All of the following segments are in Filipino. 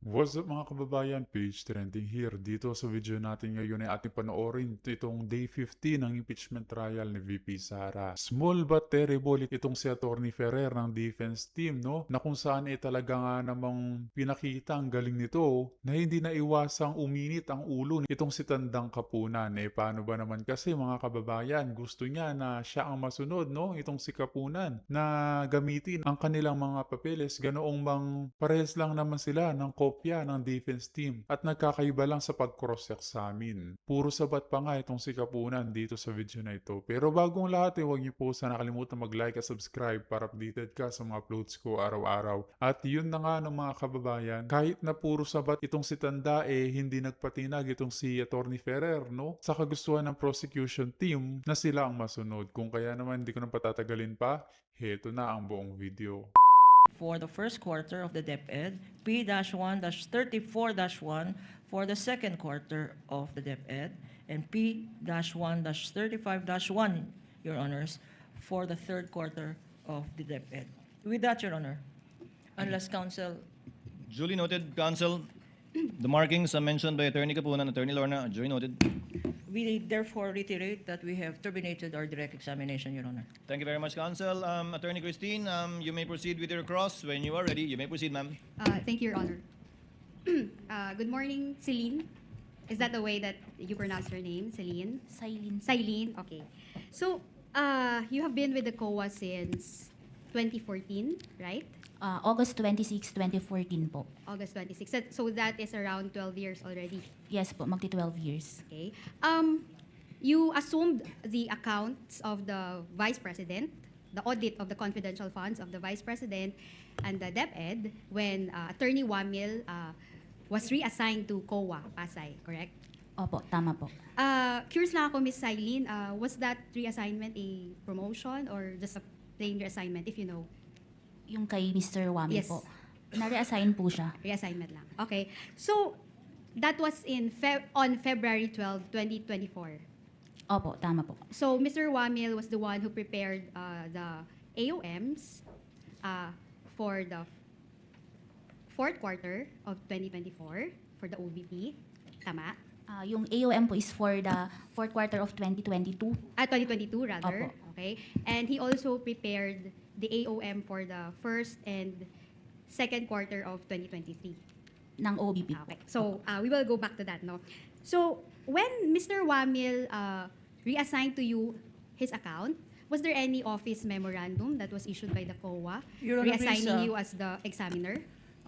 What's up mga kababayan? Page trending here. Dito sa video natin ngayon ay ating panoorin itong day 15 ng impeachment trial ni VP Sara. Small but terrible itong si Atty. Ferrer ng defense team, no? Na kung saan ay talaga nga namang pinakita ang galing nito na hindi na iwasang uminit ang ulo itong si Tandang Kapunan. Paano ba naman kasi mga kababayan, gusto niya na siya ang masunod, no? Itong si Kapunan na gamitin ang kanilang mga papeles ganoong mang parehas lang naman sila ng kopya ng defense team at nagkakaiba lang sa pag-cross-examine. Puro sabat pa nga itong si Kapunan dito sa video na ito. Pero bagong lahat huwag niyo po sana nakalimutan mag-like at subscribe para updated ka sa mga uploads ko araw-araw. At yun na nga ng mga kababayan, kahit na puro sabat itong si Tanda hindi nagpatinag itong si Atty. Ferrer, no? Sa kagustuhan ng prosecution team na sila ang masunod. Kung kaya naman hindi ko na patatagalin pa, heto na ang buong video. For the first quarter of the DepEd, P-1-34-1 for the second quarter of the DepEd, and P-1-35-1, Your Honors, for the third quarter of the DepEd. With that, Your Honor, unless counsel, Duly noted, Counsel. The markings mentioned by Attorney Kapunan, Attorney Lorna, duly noted. we therefore reiterate that we have terminated our direct examination, Your Honor. Thank you very much, Counsel. Attorney Christine, you may proceed with your cross. When you are ready, you may proceed, ma'am. Thank you, Your Honor. Good morning, Celine. Is that the way that you pronounce your name, Celine? Silent. Celine, okay. So, you have been with the COA since 2014, right? August 26, 2014 po. August 26. So that is around 12 years already. Yes po, magti 12 years. Okay. You assumed the accounts of the Vice President, the audit of the confidential funds of the Vice President and the DepEd when Attorney Wamil was reassigned to COA, Pasay, correct? Opo, tama po. Curious lang ako, Ms. Silene, was that reassignment a promotion or just a plain reassignment, if you know? Yung kay Mr. Wami Yes. po. Na-reassign po siya. Reassignment lang. Okay. So, that was on February 12, 2024. Opo, tama po. So, Mr. Wamil was the one who prepared the AOMs for the fourth quarter of 2024 for the OVP. Tama? Yung AOM po is for the fourth quarter of 2022 2022 rather. Opo. Okay. And he also prepared the AOM for the first and second quarter of 2023. ng OBP po. Okay. So, we will go back to that, no? So, when Mr. Wamil reassigned to you his account, was there any office memorandum that was issued by the COA Your Honor, reassigning please, you as the examiner?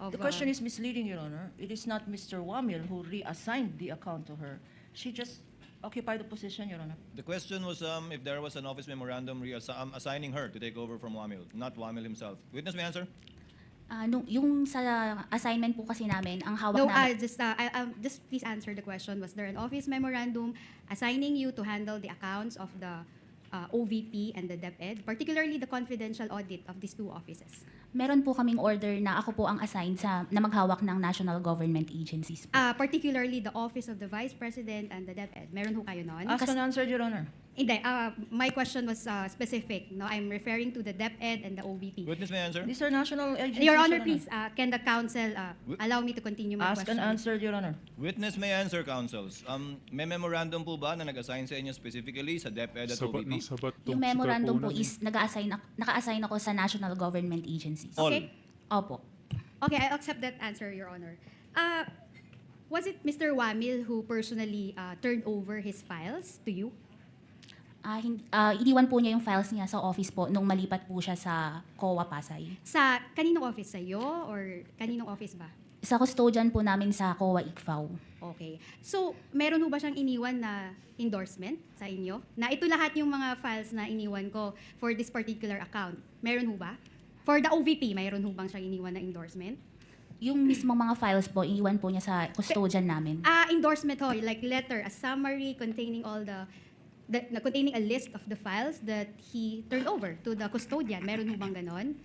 Of, the question is misleading, Your Honor. It is not Mr. Wamil who reassigned the account to her. She just occupied the position, Your Honor. The question was if there was an office memorandum assigning her to take over from Wamil, not Wamil himself. Witness may answer. Yung sa assignment po kasi namin, ang hawak No, namin... just please answer the question. Was there an office memorandum assigning you to handle the accounts of the OVP and the DepEd, particularly the confidential audit of these two offices? Meron po kaming order na ako po ang assigned na maghawak ng national government agencies po. Particularly the office of the Vice President and the DepEd. Meron ho kayo nun? Asked and answered, Your Honor. Hindi, my question was specific. No, I'm referring to the DepEd and the OVP. Witness may answer. These are national agencies, Your Honor, please, can the counsel allow me to continue my Asked question? and answered, Your Honor. Witness may answer, counsels. May memorandum po ba na nag-assign sa inyo specifically sa DepEd at Sabat ng OVP? sabat tong Yung si memorandum po Kapunan, is naka-assign ako sa national government agencies. All. Okay. Opo. Okay, I accept that answer, Your Honor. Was it Mr. Wamil who personally turned over his files to you? Iniwan po niya yung files niya sa office po nung malipat po siya sa COA Pasay. Sa kaninong office? Sa'yo or kaninong office ba? Sa custodian po namin sa COA ICFAO. Okay. So, meron ho ba siyang iniwan na endorsement sa inyo? Na ito lahat yung mga files na iniwan ko for this particular account. Meron ho ba? For the OVP, mayroon ho bang siyang iniwan na endorsement? Yung mismong mga files po, iniwan po niya sa custodian namin. Endorsement ho, like letter, a summary containing all containing a list of the files that he turned over to the custodian. Meron ho bang ganon?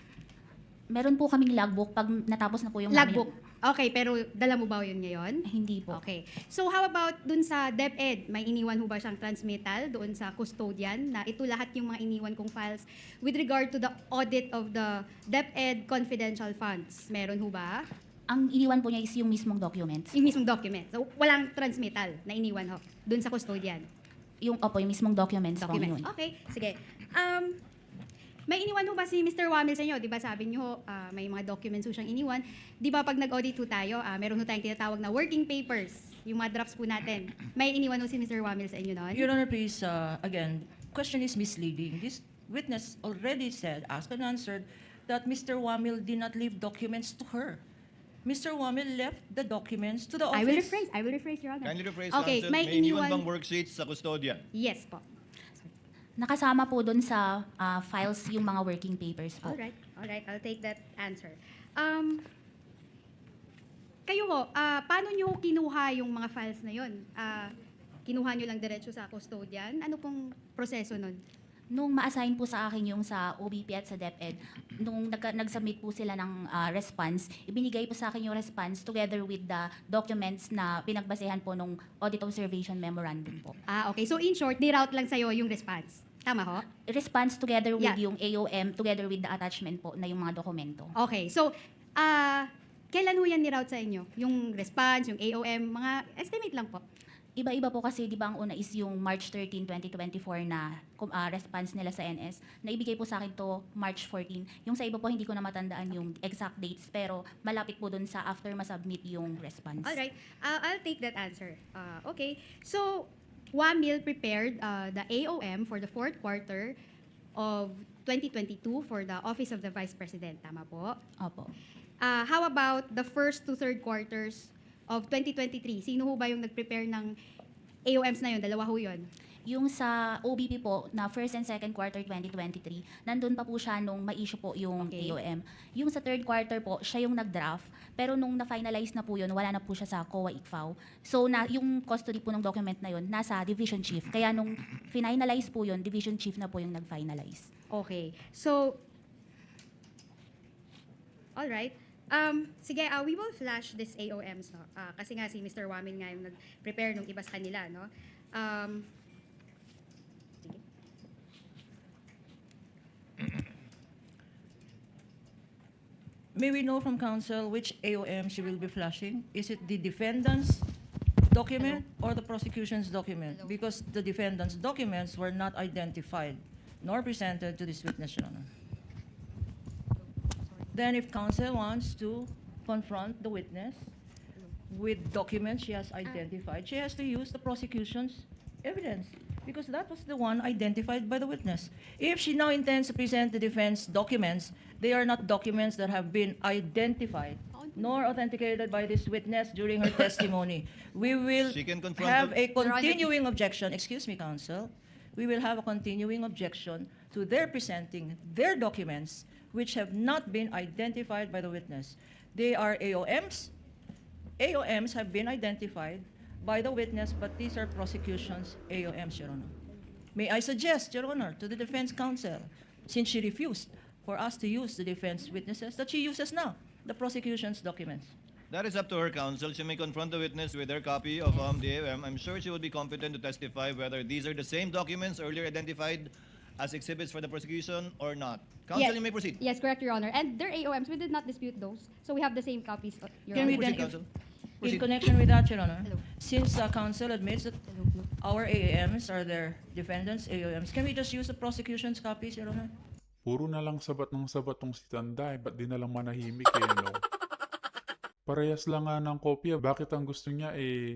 Meron po kaming logbook pag natapos na po yung Logbook. Okay, pero dala mo ba yun ngayon? Hindi po. Okay. So how about dun sa DepEd? May iniwan ho ba siyang transmittal doon sa custodian na ito lahat yung mga iniwan kong files with regard to the audit of the DepEd confidential funds? Meron ho ba? Ang iniwan po niya is yung mismong documents. Yung mismong document. So, walang transmittal na iniwan ho dun sa custodian. Yung mismong documents po Document. yun. Okay, sige. May iniwan ho ba si Mr. Wamil sa inyo? Di ba sabi niyo ho, may mga documents ho siyang iniwan. Di ba pag nag-audit ho tayo, meron ho tayong tinatawag na working papers, yung mga drafts po natin. May iniwan ho si Mr. Wamil sa inyo noon? Your Honor, please, again, question is misleading. This witness already said, asked and answered, that Mr. Wamil did not leave documents to her. Mr. Wamil left the documents to the office. I will rephrase, Your Honor. Kindly rephrase, Okay, counsel. may May iniwan iniwan- bang worksheets sa custodian? Yes po. Nakasama po doon sa files yung mga working papers po. Alright, I'll take that answer. Kayo ho, paano nyo kinuha yung mga files na yun? Kinuha nyo lang diretso sa custodian? Ano pong proseso nun? Nung ma-assign po sa akin yung sa OBP at sa DepEd, nung nag-submit po sila ng response, ibinigay po sa akin yung response together with the documents na pinagbasehan po nung Audit Observation Memorandum po. Okay. So in short, ni-route lang sa'yo yung response. Tama ho? Response together with Yeah. yung AOM, together with the attachment po na yung mga dokumento. Okay. So, kailan ho yan ni-route sa inyo? Yung response, yung AOM, mga estimate lang po. Iba-iba po kasi, di ba, ang una is yung March 13, 2024 na response nila sa NS. Naibigay po sa akin to March 14. Yung sa iba po, hindi ko na matandaan yung exact dates, pero malapit po dun sa after masubmit yung response. Alright. I'll take that answer. Okay. So, WAMIL prepared the AOM for the fourth quarter of 2022 for the Office of the Vice President. Tama po? Opo. How about the first to third quarters of 2023? Sino ho ba yung nag-prepare ng AOMs na yun? Dalawa ho yun. Yung sa OBP po, na first and second quarter 2023, nandun pa po siya nung ma-issue po yung Okay. AOM. Yung sa third quarter po, siya yung nag-draft, pero nung na-finalize na po yun, wala na po siya sa COA ICFAO. So, yung custody po ng document na yun, nasa Division Chief. Kaya nung finalize po yun, Division Chief na po yung nag-finalize. Okay. So, alright. Sige, we will flash this AOMs, no? Kasi nga si Mr. Wamil nga yung nag-prepare nung iba sa kanila, no? Sige. May we know from counsel which AOM she will be flashing? Is it the defendant's document or the prosecution's document? Hello. Because the defendant's documents were not identified nor presented to this witness, Your Honor. Then if counsel wants to confront the witness with documents she has identified, she has to use the prosecution's evidence because that was the one identified by the witness. If she now intends to present the defense documents, they are not documents that have been identified nor authenticated by this witness during her testimony. We will She can confront have the- a continuing objection. Excuse me, counsel. We will have a continuing objection to their presenting their documents which have not been identified by the witness. They are AOMs. AOMs have been identified by the witness, but these are prosecution's AOMs, Your Honor. May I suggest, Your Honor, to the defense counsel, since she refused for us to use the defense witnesses, that she uses now the prosecution's documents. That is up to her, counsel. She may confront the witness with her copy of the AOM. I'm sure she will be competent to testify whether these are the same documents earlier identified as exhibits for the prosecution or not. Counsel, Yes. you may proceed. Yes, correct, Your Honor. And their AOMs, we did not dispute those. So we have the same copies, Your Can we Honor. then, Proceed, counsel. in Proceed. connection with that, Your Honor, Hello. since counsel admits that Hello. our AAMs are their defendants' AOMs, can we just use the prosecution's copies, Your Honor? Puro na lang sabat ng sabat tong si Tanday, ba't di na lang manahimik no? Parehas lang nga ng kopya. Bakit ang gusto niya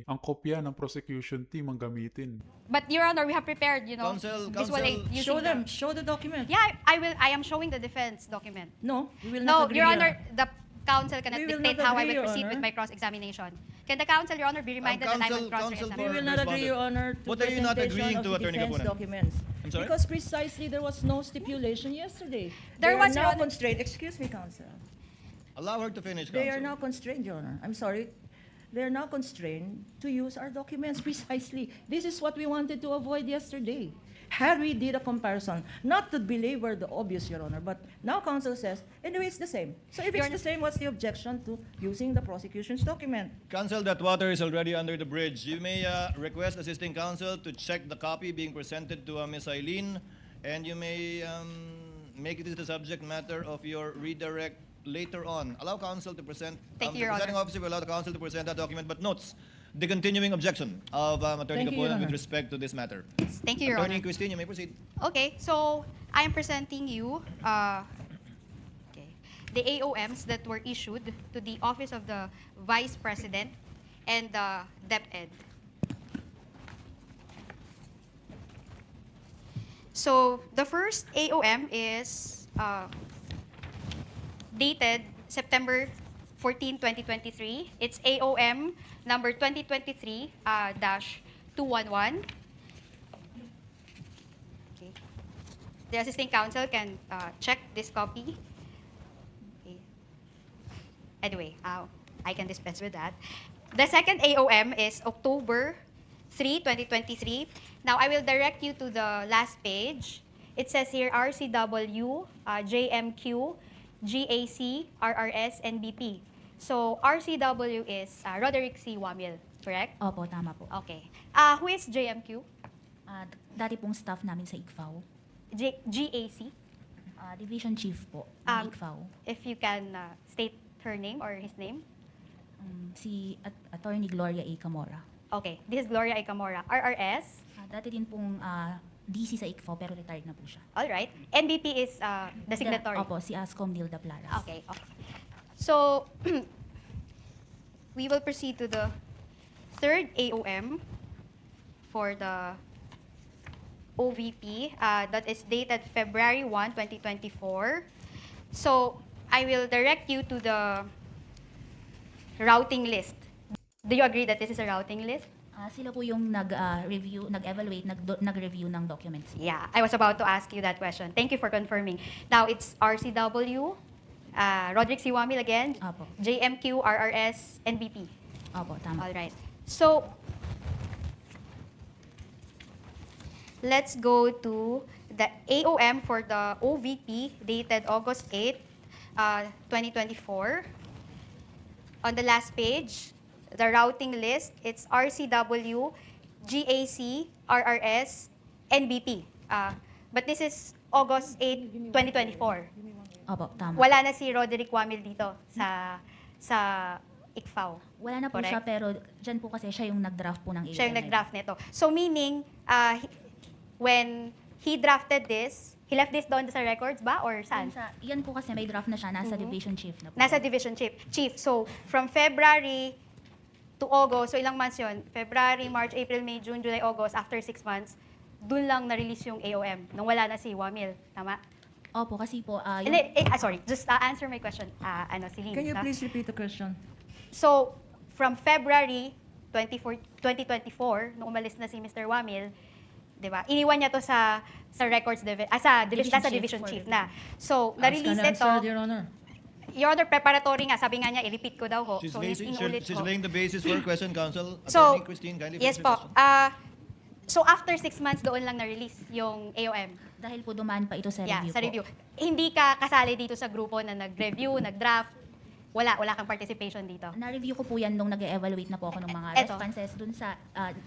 ang kopya ng prosecution team ang gamitin? But Your Honor, we have prepared, Counsel, visual aid counsel. using Show the- them, show the document. Yeah, I am showing the defense document. No, we will No, not agree, Your Honor, the counsel cannot We will dictate not how I agree, will Your proceed Honor. with my cross-examination. Can the counsel, Your Honor, be reminded that I will Counsel, counsel cross-examine? We for- will not agree, Your Honor, to What are you not presentation agreeing of to, the Attorney defense Kapunan? documents. I'm sorry? Because precisely there was no stipulation yesterday. There They are was, Your now Honor. constrained. Excuse me, counsel. Allow her to finish, They are counsel. now constrained, Your Honor. I'm sorry. They are now constrained to use our documents precisely. This is what we wanted to avoid yesterday. Had we did a comparison, not to belabor the obvious, Your Honor, but now counsel says, anyway, it's the same. So if Your it's the same, what's the objection to using the prosecution's document? Counsel, that water is already under the bridge. You may request assisting counsel to check the copy being presented to Ms. Eileen, and you may make it the subject matter of your redirect later on. Allow counsel to present. Thank you, the Your presiding Honor. officer will allow the counsel to present that document, but notes the continuing objection of Attorney Thank you, Your Capulan with Honor. respect to this matter. Thank you, Your Attorney Honor. Christine, you may proceed. Okay, so I am presenting you the AOMs that were issued to the Office of the Vice President and the DepEd. So the first AOM is dated September 14, 2023. It's AOM number 2023-211. Okay. The assisting counsel can check this copy. Okay. Anyway, I can dispense with that. The second AOM is October 3, 2023. Now, I will direct you to the last page. It says here RCW, JMQ, GAC, RRS, NBP. So, RCW is Roderick C. Wamil, correct? Opo, tama po. Okay. Who is JMQ? Dati pong staff namin sa ICFAO. GAC? Division Chief po Um, ng ICFAO. If you can state her name or his name. Si Attorney Gloria A. Camora. Okay. This is Gloria Icamora. RRS? Dati din pong DC sa ICFAO pero retired na po siya. All right. NBP is the signatory. Opo, si Ascom Nilda Plaras. Okay. So, we will proceed to the third AOM for the OVP that is dated February 1, 2024. So, I will direct you to the routing list. Do you agree that this is a routing list? Sila po yung nag-review, nag-evaluate, nag-review ng documents. Yeah, I was about to ask you that question. Thank you for confirming. Now, it's RCW, Roderick C. Wamil again, Opo. JMQ, RRS, NBP. Opo, tama. All right. So, let's go to the AOM for the OVP dated August 8, 2024. On the last page, the routing list, it's RCW, GAC, RRS, NBP. But this is August 8, 2024. Opo, tama. Wala na si Roderick Wamil dito sa ICFAO. Wala na po Correct. siya pero dyan po kasi siya yung nag-draft po ng AOM. Siya yung nag-draft nito. So meaning, when he drafted this, he left this doon sa records ba or saan? Yan po kasi may draft na siya, nasa Division Chief na po. Nasa division chief. So from February to August, so ilang months yun? February, March, April, May, June, July, August, after 6 months, dun lang na-release yung AOM nung wala na si Wamil. Tama? Opo, kasi po, Hindi, sorry, just answer my question. Celine. Can you no? please repeat the question? So, from February 2024, nung umalis na si Mr. Wamil, 'di ba? Iniwan niya to sa records sa division chief na. So, na-release ito. Your Honor. Your Honor, preparatory nga, sabi nga niya, i-repeat ko daw ho. She's, So, laying, inuulit she's ko. laying the basis for a question, counsel. So, Attorney Christine, kindly yes finish your po. question. So, after 6 months, doon lang na-release yung AOM. dahil po dumaan pa ito sa Yeah, review sa po. review. Hindi ka kasali dito sa grupo na nag-review, nag-draft. Wala kang participation dito. Na-review ko po yan nung nag-evaluate na po ako ng mga Eto. responses dun sa,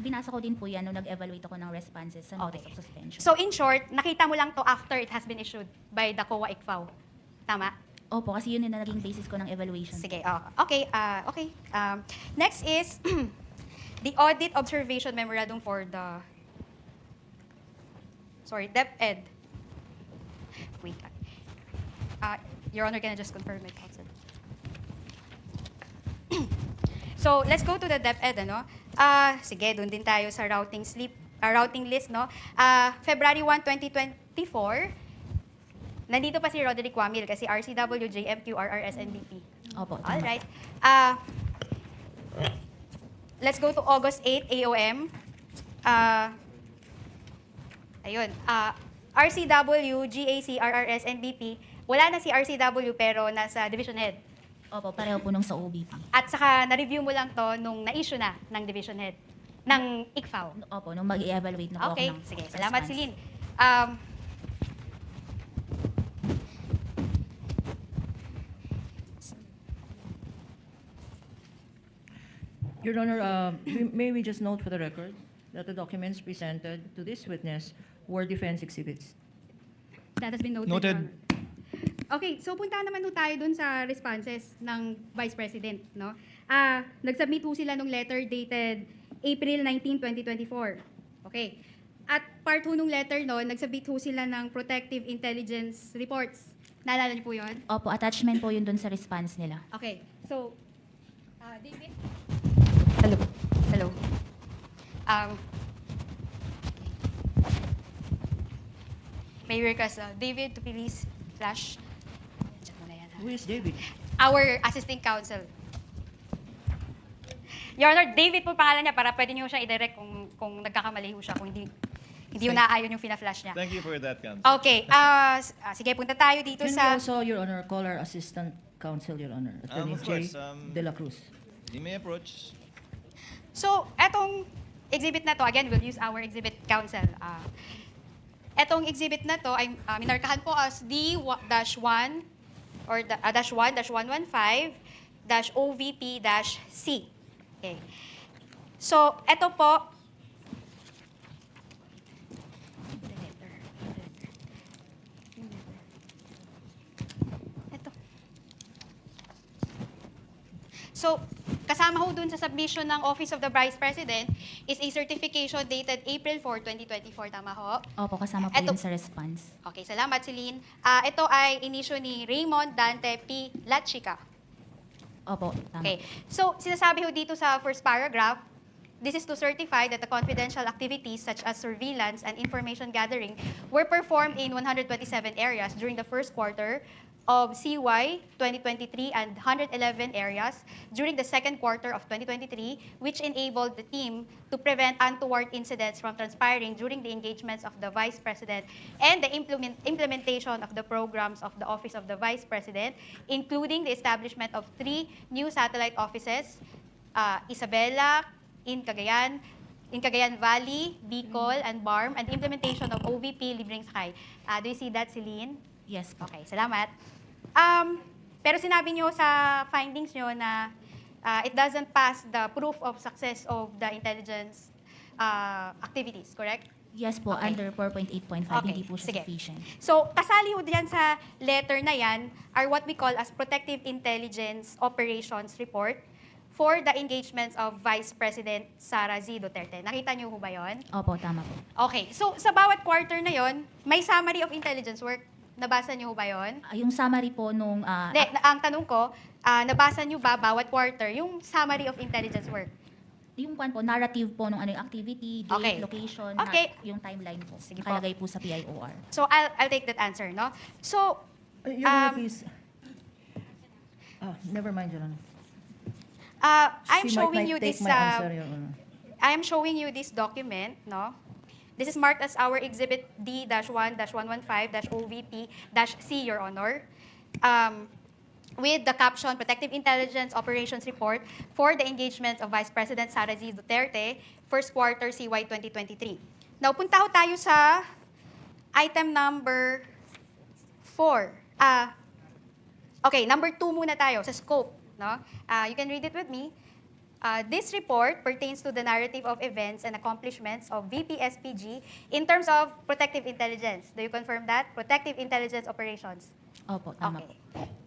binasa ko din po yan nung nag-evaluate ako ng responses sa notice Okay. of suspension. So, in short, nakita mo lang to after it has been issued by the COA ICFAO. Tama? Opo, kasi yun yung naging basis ko ng evaluation. Sige. Okay. Next is the audit observation memorandum for the DepEd. Wait. Your Honor, can I just confirm it, counsel? So, let's go to the DepEd, ano? Sige, doon din tayo sa routing list, no? February 1, 2024, nandito pa si Roderick Wamil kasi RCW, JMQ, RRS, NBP. Opo, tama. All right. Let's go to August 8, AOM. RCW, GAC, RRS, NBP. Wala na si RCW pero nasa division head. Opo, pareho po nung sa OBP. At saka na-review mo lang to nung na-issue na ng division head ng ICFAO. Opo, nung mag-evaluate na po Okay, ako ng sige. Salamat, response. Celine. Your Honor, may we just note for the record that the documents presented to this witness were defense exhibits. That has been noted. Noted. Your Honor. Okay, so punta naman ho tayo dun sa responses ng Vice President, no? Nag-submit ho sila nung letter dated April 19, 2024. Okay. At part ho nung letter no, nag-submit ho sila ng protective intelligence reports. Naalala niyo po yun? Opo, attachment po yun dun sa response nila. Okay. So, David? Hello. Hello. May we request David to please flash. Check mo na yan, ha? Who is David? Our assisting counsel. Your Honor, David po pangalan niya para pwede niyo siya i-direct kung nagkakamali ho siya, kung hindi yung naaayon yung fina-flash niya. Thank you for that, Counsel. Okay, sige, punta tayo dito Can we sa... also, Your Honor, call our assistant counsel, Your Honor, Attorney Of J. course, De La Cruz. You may approach. So, etong exhibit na to, again, we'll use our exhibit counsel. Etong exhibit na to ay minarkahan po as D-1 or -1-115-OVP-C. Okay. So, eto po, ito. So, kasama ho dun sa submission ng Office of the Vice President is a certification dated April 4, 2024. Tama ho? Opo, kasama po Eto. yun sa response. Okay, salamat, Celine. Ito ay inisyo ni Raymond Dante P. Lachica. Opo, tama. Okay. So, sinasabi ho dito sa first paragraph, this is to certify that the confidential activities such as surveillance and information gathering were performed in 127 areas during the first quarter of CY 2023 and 111 areas during the second quarter of 2023, which enabled the team to prevent untoward incidents from transpiring during the engagements of the Vice President and the implementation of the programs of the Office of the Vice President, including the establishment of 3 new satellite offices, Isabela, in Cagayan Valley, Bicol, and BARM, and the implementation of OVP Libreng Sakay. Do you see that, Celine? Yes po. Okay, salamat. Pero sinabi nyo sa findings nyo na it doesn't pass the proof of success of the intelligence activities, correct? Yes po, Okay. under 4.8.5, Okay, hindi po siya sige. sufficient. So, kasali ho diyan sa letter na yan are what we call as Protective Intelligence Operations Report for the engagements of Vice President Sara Z. Duterte. Nakita niyo ho ba yon? Opo, tama po. Okay, so sa bawat quarter na yon, may summary of intelligence work. Nabasa niyo ho ba yon? Yung summary po nung... Hindi, ang tanong ko, nabasa niyo ba bawat quarter yung summary of intelligence work? yung po, narrative po nung ano yung activity, date, Okay. location, Okay. yung timeline po. Sige po. Nakalagay po sa PIOR. So, I'll take that answer, no? So, Your Honor, please. Never mind, Your Honor. I'm She showing might you take this my answer, Your Honor. I am showing you this document, no? This is marked as our Exhibit D-1-115-OVP-C, Your Honor. With the caption, Protective Intelligence Operations Report for the engagements of Vice President Sara Z. Duterte, first quarter CY 2023. Now, punta ho tayo sa item number 4. Okay, number 2 muna tayo, sa scope. No? You can read it with me. This report pertains to the narrative of events and accomplishments of VP-SPG in terms of protective intelligence. Do you confirm that? Protective intelligence operations. Opo, tama Okay. po.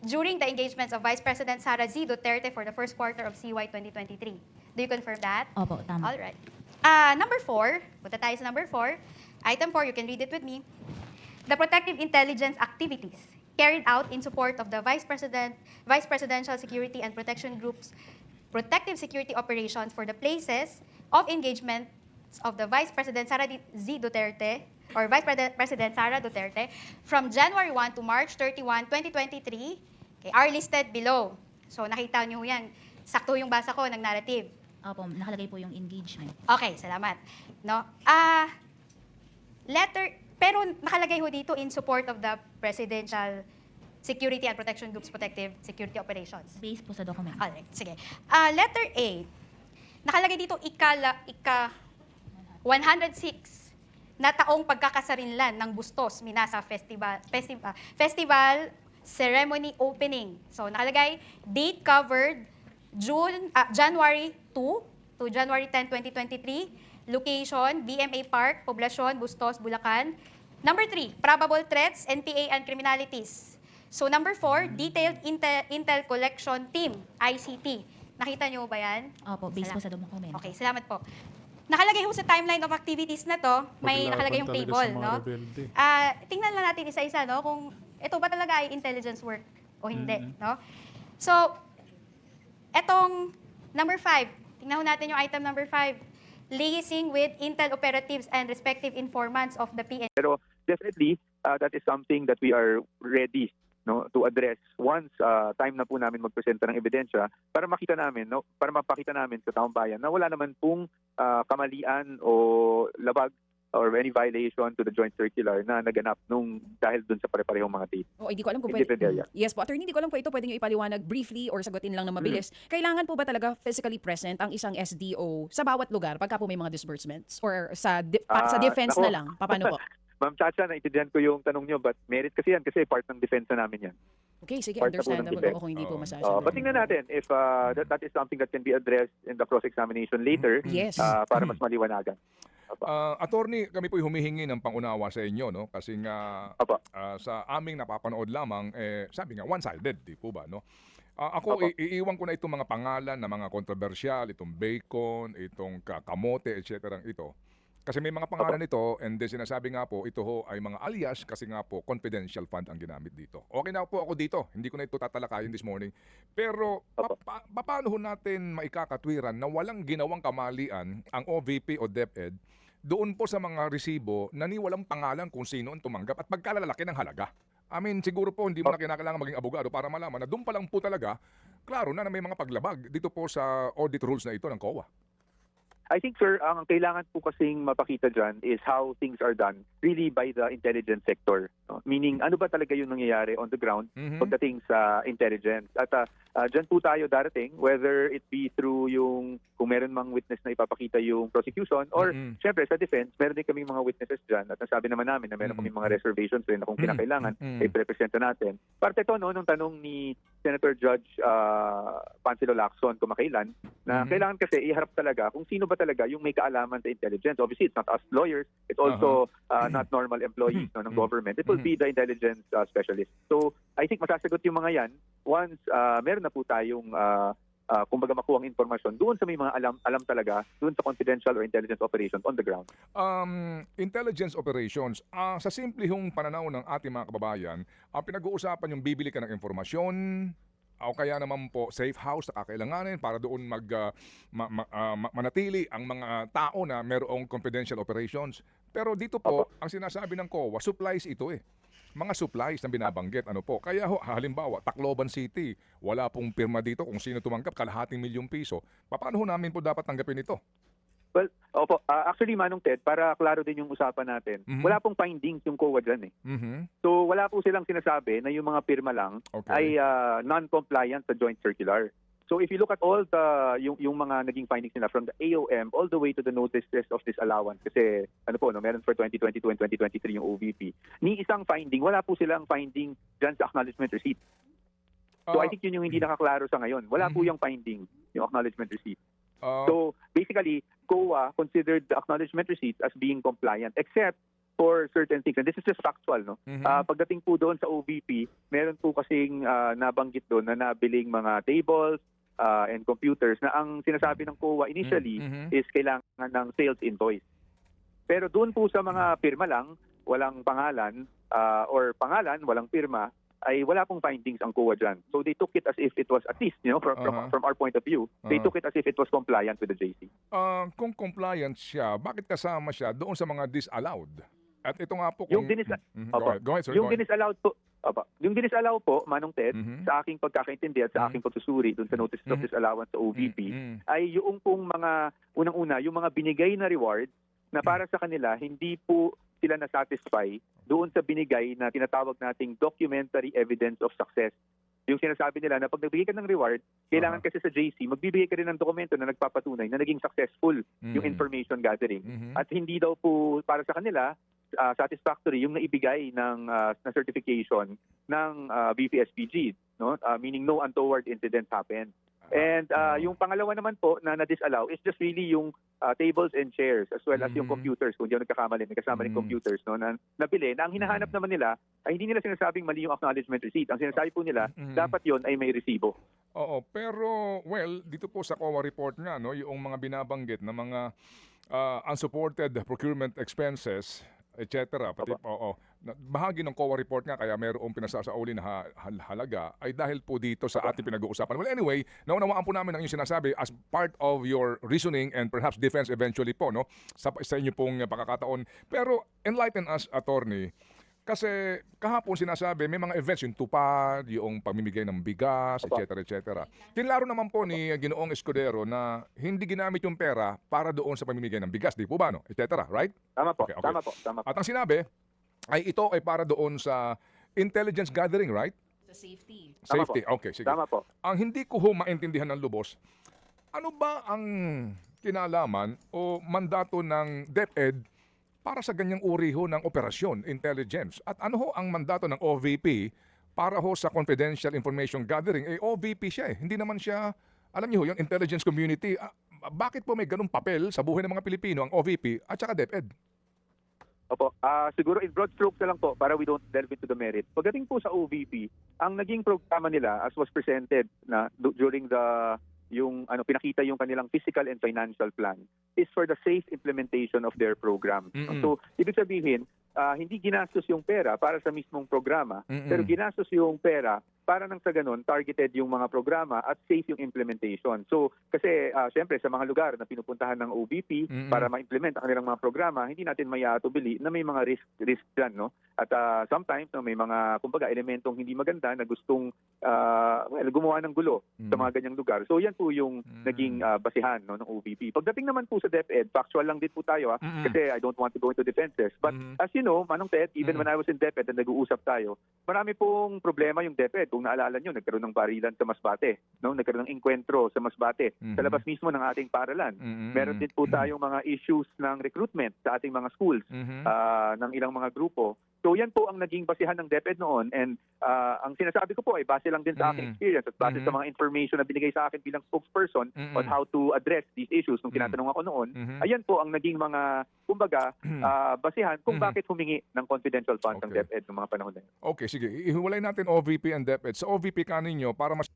During the engagements of Vice President Sara Z. Duterte for the first quarter of CY 2023. Do you confirm that? Opo, tama. All right. Number 4, punta tayo sa number 4. Item 4, you can read it with me. The protective intelligence activities carried out in support of the Vice Presidential Security and Protection Group's protective security operations for the places of engagement of the Vice President Sara Z. Duterte or Vice President Sara Duterte from January 1 to March 31, 2023 are listed below. So nakita niyo yan. Sakto yung basa ko ng narrative. Opo, nakalagay po yung engagement. Okay, salamat. No? Pero nakalagay ho dito in support of the Presidential Security and Protection Group's protective security operations. Based po sa document. Alright, sige. Letter A, nakalagay dito ika 106 na taong pagkakasarinlan ng Bustos Minasa Festival Ceremony Opening. So nakalagay date covered January 2 to January 10, 2023. Location, BMA Park, Poblacion, Bustos, Bulacan. Number 3, probable threats, NPA and criminalities. So number 4, Detailed Intel Collection Team, ICT. Nakita niyo ba yan? Opo, based po sa dokumento. Okay, salamat po. Nakalagay ho sa timeline of activities na to, may nakalagay yung Paglaban table, talaga sa mga no? rebelde. Tingnan lang natin isa-isa, no? Kung ito ba talaga ay intelligence work o hindi, Mhm. no? So, etong number 5, tingnan ho natin yung item number 5. Liaising with Intel operatives and respective informants of the PNP. Pero definitely, that is something that we are ready, no, to address once time na po namin magpresenta ng ebidensya para makita namin, no, para mapakita namin sa taong bayan na wala naman pong kamalian o labag or any violation to the joint circular na naganap nung dahil dun sa pare-parehong mga date. Hindi ko alam kung In pwede. different area. Yes po, attorney, hindi ko alam kung ito pwede nyo ipaliwanag briefly or sagutin lang na mabilis. Kailangan po ba talaga physically present ang isang SDO sa bawat lugar pagka po may mga disbursements? Or sa sa defense Nako. na lang? Paano po? Ma'am Chacha, naintindihan ko yung tanong nyo, but merit kasi yan kasi part ng defense na namin yan. Okay, sige, Part na po ng understandable defense. po kung hindi po Oo. masasagot. But tingnan natin if that is something that can be addressed in the cross-examination later Yes. para mas maliwanagan. Attorney, kami po humihingi ng pangunawa sa inyo, no? Kasi nga Apa. sa aming napapanood lamang, sabi nga, one-sided, di po ba, no? Ako, Opo. iiwan ko na itong mga pangalan na mga kontrobersyal, itong bacon, itong kamote, etc. ito. Kasi may mga pangalan ito, and then sinasabi nga po, ito ho ay mga alias kasi nga po, confidential fund ang ginamit dito. Okay na po ako dito, hindi ko na ito tatalakayin this morning. Pero, paano ho natin maikakatwiran na walang ginawang kamalian ang OVP o DepEd doon po sa mga resibo na ni walang pangalan kung sino ang tumanggap at pagkalalaki ng halaga? I mean, siguro po hindi mo na kinakailangan maging abogado para malaman na doon pa lang po talaga, klaro na may mga paglabag dito po sa audit rules na ito ng COA. I think, sir, ang kailangan po kasing mapakita dyan is how things are done really by the intelligence sector. No? Meaning, ano ba talaga yung nangyayari on the ground pagdating sa intelligence. At dyan po tayo darating, whether it be through yung, kung meron mang witness na ipapakita yung prosecution, or syempre sa defense, meron din kaming mga witnesses dyan. At nasabi naman namin na meron kaming mga reservations rin na kung kinakailangan, ay presenta natin. Parte to, no, nung tanong ni Senator Judge Pansilo Lacson kumakailan, na kailangan kasi iharap talaga kung sino ba talaga yung may kaalaman sa intelligence. Obviously, it's not us lawyers. It's also not normal employees no, ng government. It will be the intelligence specialist. So, I think masasagot yung mga yan once meron na po tayong kumbaga makuha ang informasyon doon sa may mga alam talaga doon sa confidential or intelligence operations on the ground. Intelligence operations, sa simple hong pananaw ng ating mga kababayan, ang pinag-uusapan yung bibili ka ng informasyon, o kaya naman po safe house na kakailanganin para doon manatili ang mga tao na merong confidential operations. Pero dito po, ang sinasabi ng COA, supplies ito eh. Mga supplies na binabanggit. Ano po? Kaya halimbawa, Tacloban City, wala pong pirma dito kung sino tumanggap, kalahating milyong piso. Paano ho namin po dapat tanggapin ito? Well, opo, actually Manong Ted, para klaro din yung usapan natin, wala pong findings yung COA dyan eh. So wala po silang sinasabi na yung mga pirma lang ay non-compliant sa joint circular. So if you look at all the yung mga naging findings nila from the AOM all the way to the notices of disallowance, kasi ano po, no, meron for 2022 and 2023 yung OVP, ni isang finding, wala po silang finding dyan sa acknowledgement receipt. So I think yun yung hindi nakaklaro sa ngayon. Wala po yung finding, yung acknowledgement receipt. So basically, COA considered the acknowledgement receipt as being compliant except for certain things. And this is just factual, no? Pagdating po doon sa OVP, meron po kasing nabanggit doon na nabiling mga tables and computers na ang sinasabi ng COA initially is kailangan ng sales invoice. Pero doon po sa mga pirma lang, walang pangalan or pangalan, walang pirma, ay wala pong findings ang COA dyan. So they took it as if it was, at least, you know, from our point of view, they took it as if it was compliant with the JC. Kung compliant siya, bakit kasama siya doon sa mga disallowed? At ito nga po Yung kung... Go ahead, sir. Yung disallowed po, yung disallow po, Manong Ted, sa aking pagkakaintindi at sa aking pagsusuri doon sa notice of disallowance sa OVP, ay yung pong mga, unang-una, yung mga binigay na reward na para sa kanila, hindi po sila na-satisfy doon sa binigay na tinatawag nating documentary evidence of success. Yung sinasabi nila na pag nagbigay ka ng reward, kailangan kasi sa JC, magbibigay ka rin ng dokumento na nagpapatunay na naging successful yung information gathering. At hindi daw po para sa kanila, satisfactory yung naibigay ng na certification ng BPSPG, no? Meaning no untoward incidents happened. And yung pangalawa naman po na na-disallow is just really yung tables and chairs as well as yung computers. Kung hindi ako nagkakamali, may kasama rin computers no, na nabili. Na ang hinahanap naman nila ay hindi nila sinasabing mali yung acknowledgement receipt. Ang sinasabi po nila, dapat yon ay may resibo. Oo, pero well, dito po sa COA report nga, no, yung mga binabanggit na mga unsupported procurement expenses, etc. Pati bahagi ng COA report nga kaya mayroong pinasasauli na halaga ay dahil po dito sa ating pinag-uusapan. Well, anyway, naunawaan po namin ang inyong sinasabi as part of your reasoning and perhaps defense eventually po, no, sa inyo pong pagkakataon. Pero enlighten us, attorney, kasi kahapon sinasabi, may mga events, yung tupad, yung pamimigay ng bigas, etc. Tinlaro naman po ni Ginoong Escudero na hindi ginamit yung pera para doon sa pamimigay ng bigas, di po ba, no? Etc. Right? Tama po, Okay. tama po. At ang sinabi, ay ito ay para doon sa intelligence gathering, right? Sa safety. Tama Safety. po. Okay, sige. Tama po. Ang hindi ko maintindihan ng lubos, ano ba ang kinalaman o mandato ng DepEd para sa ganyang uri ho ng operasyon, intelligence? At ano ho ang mandato ng OVP para ho sa confidential information gathering? OVP siya eh. Hindi naman siya, alam niyo ho, yung intelligence community. Bakit po may ganung papel sa buhay ng mga Pilipino ang OVP at saka DepEd? Opo. Siguro in broad strokes na lang po para we don't delve into the merit. Pagdating po sa OVP, ang naging programa nila as was presented na during yung pinakita yung kanilang physical and financial plan is for the safe implementation of their program. So, ibig sabihin, hindi ginastos yung pera para sa mismong programa, pero ginastos yung pera para nang sa ganun, targeted yung mga programa at safe yung implementation. So, kasi syempre sa mga lugar na pinupuntahan ng OVP para ma-implement ang kanilang mga programa, hindi natin maiatubili na may mga risk dyan, no? At sometimes may mga, kumbaga, elementong hindi maganda na gustong gumawa ng gulo sa mga ganyang lugar. So, yan po yung naging basihan, no, ng OVP. Pagdating naman po sa DepEd, factual lang din po tayo, kasi I don't want to go into defenses. But as you know, Manong Ted, even when I was in DepEd and nag-uusap tayo, marami pong problema yung DepEd. Kung naalala nyo, nagkaroon ng barilan sa Masbate, no? Nagkaroon ng enkwentro sa Masbate, sa labas mismo ng ating paralan. Meron din po tayong mga issues ng recruitment sa ating mga schools, ng ilang mga grupo. So yan po ang naging basihan ng DepEd noon, and ang sinasabi ko po ay base lang din sa aking experience at base sa mga information na binigay sa akin bilang spokesperson on how to address these issues nung tinatanong ako noon. Ayan po ang naging mga, kumbaga, basihan kung bakit humingi ng confidential funds ng DepEd noong mga panahon na yun. Okay, sige. Ihiwalay natin OVP and DepEd. Sa OVP kaninyo, para mas